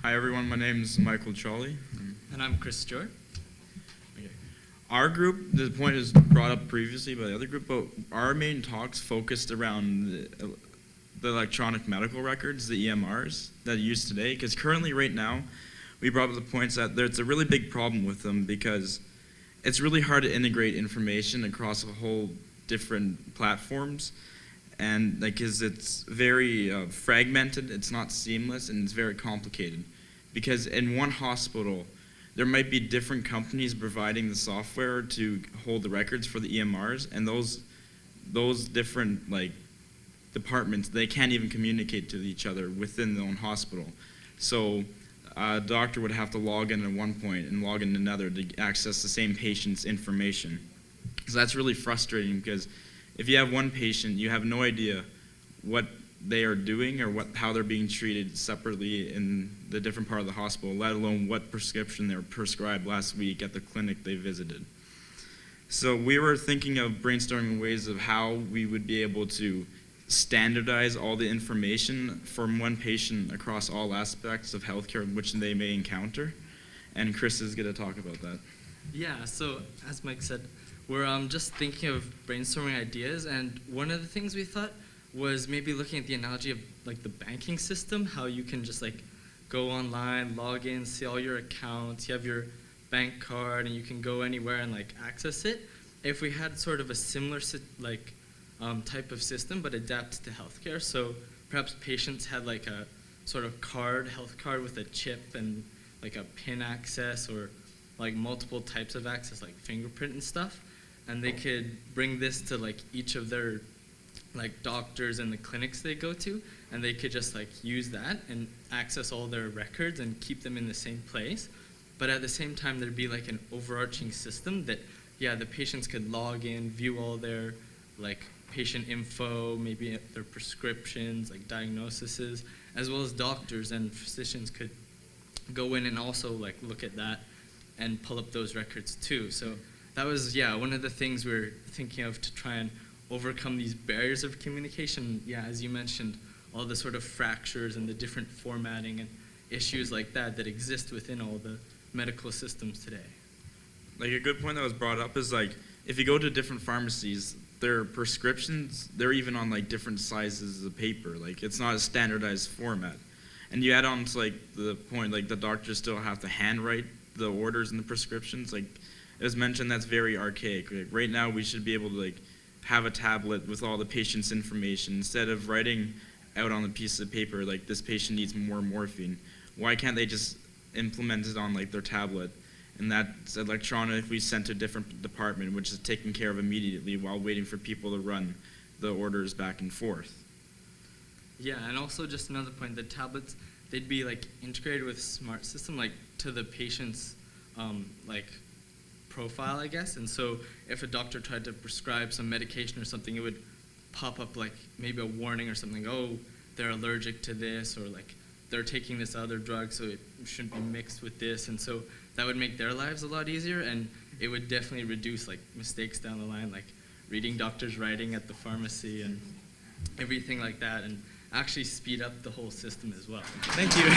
Hi everyone, my name is Michael Chawley. And I'm Chris Stewart. Okay. Our group, the point is brought up previously by the other group, but our main talks focused around the electronic medical records, the EMRs that are used today, because currently right now, we brought up the points that there's a really big problem with them because it's really hard to integrate information across a whole different platforms, and because it's very fragmented, it's not seamless, and it's very complicated. Because in one hospital, there might be different companies providing the software to hold the records for the EMRs, and those different departments, they can't even communicate to each other within their own hospital. So a doctor would have to log in at one point and log in another to access the same patient's information. So that's really frustrating because if you have one patient, you have no idea what they are doing or how they're being treated separately in the different part of the hospital, let alone what prescription they were prescribed last week at the clinic they visited. So we were thinking of brainstorming ways of how we would be able to standardize all the information from one patient across all aspects of healthcare which they may encounter. And Chris is going to talk about that. Yeah, so as Mike said, we're just thinking of brainstorming ideas, and one of the things we thought was maybe looking at the analogy of the banking system, how you can just go online, log in, see all your accounts, you have your bank card, and you can go anywhere and access it. If we had sort of a similar type of system but adapted to healthcare, so perhaps patients had a sort of health card with a chip and a PIN access or multiple types of access like fingerprint and stuff, and they could bring this to each of their doctors and the clinics they go to, and they could just use that and access all their records and keep them in the same place. But at the same time, there'd be an overarching system that, yeah, the patients could log in, view all their patient info, maybe their prescriptions, diagnoses, as well as doctors and physicians could go in and also look at that and pull up those records too. So that was, yeah, one of the things we were thinking of to try and overcome these barriers of communication. Yeah, as you mentioned, all the sort of fractures and the different formatting and issues like that exist within all the medical systems today. A good point that was brought up is if you go to different pharmacies, their prescriptions, they're even on different sizes of paper. It's not a standardized format. And you add on to the point the doctors still have to handwrite the orders and the prescriptions. As mentioned, that's very archaic. Right now we should be able to have a tablet with all the patient's information instead of writing out on a piece of paper this patient needs more morphine. Why can't they just implement it on their tablet, and that's electronically sent to a different department which is taken care of immediately while waiting for people to run the orders back and forth? Yeah, and also just another point, the tablets, they'd be integrated with a smart system to the patient's profile, I guess. And so if a doctor tried to prescribe some medication or something, it would pop up maybe a warning or something, oh, they're allergic to this, or they're taking this other drug, so it shouldn't be mixed with this. And so that would make their lives a lot easier, and it would definitely reduce mistakes down the line, reading doctors' writing at the pharmacy and everything like that, and actually speed up the whole system as well. Thank you.